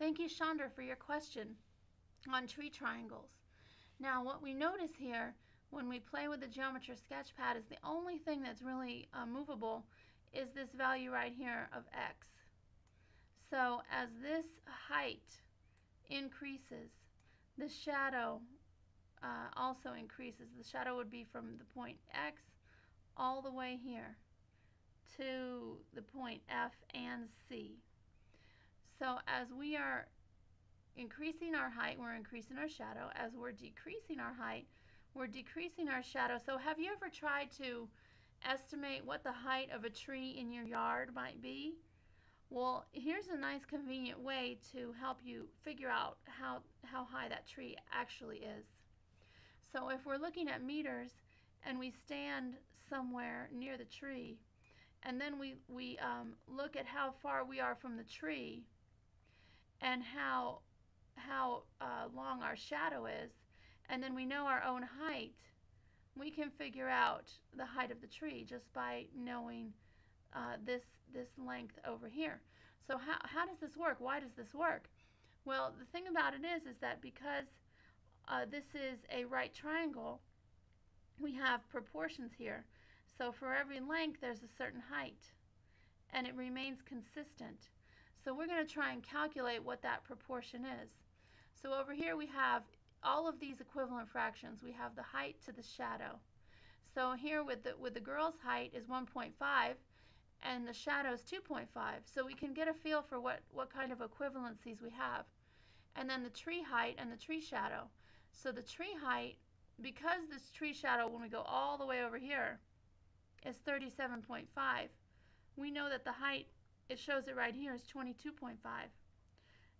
Thank you, Chandra, for your question on tree triangles. Now, what we notice here when we play with the geometry sketch pad is the only thing that's really movable is this value right here of x. So as this height increases, the shadow also increases. The shadow would be from the point X all the way here to the point F and C. So as we are increasing our height, we're increasing our shadow. As we're decreasing our height, we're decreasing our shadow. So have you ever tried to estimate what the height of a tree in your yard might be? Well, here's a nice convenient way to help you figure out how high that tree actually is. So if we're looking at meters and we stand somewhere near the tree, and then we look at how far we are from the tree and how long our shadow is, and then we know our own height, we can figure out the height of the tree just by knowing this length over here. So how does this work? Why does this work? Well, the thing about it is that because this is a right triangle, we have proportions here. So for every length there's a certain height, and it remains consistent. So we're going to try and calculate what that proportion is. So over here we have all of these equivalent fractions. We have the height to the shadow. So here with the girl's height is 1.5 and the shadow is 2.5. So we can get a feel for what kind of equivalencies we have. And then the tree height and the tree shadow. So the tree height, because this tree shadow, when we go all the way over here, is 37.5, we know that the height, it shows it right here, is 22.5.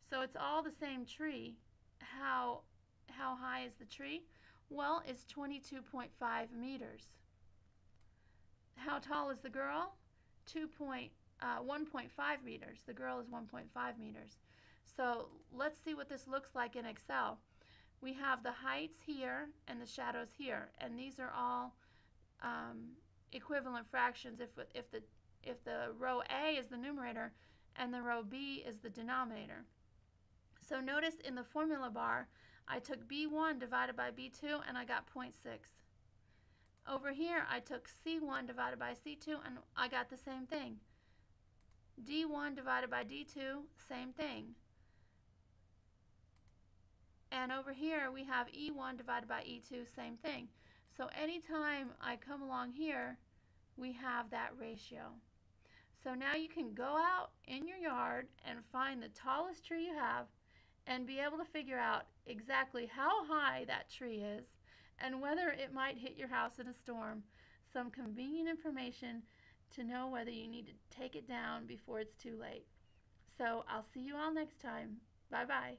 So it's all the same tree. How high is the tree? Well, it's 22.5 meters. How tall is the girl? 1.5 meters. The girl is 1.5 meters. So let's see what this looks like in Excel. We have the heights here and the shadows here, and these are all equivalent fractions if the row A is the numerator and the row B is the denominator. So notice in the formula bar, I took B1 divided by B2 and I got 0.6. Over here, I took C1 divided by C2 and I got the same thing. D1 divided by D2, same thing. And over here, we have E1 divided by E2, same thing. So anytime I come along here, we have that ratio. So now you can go out in your yard and find the tallest tree you have and be able to figure out exactly how high that tree is and whether it might hit your house in a storm. Some convenient information to know whether you need to take it down before it's too late. So I'll see you all next time. Bye-bye.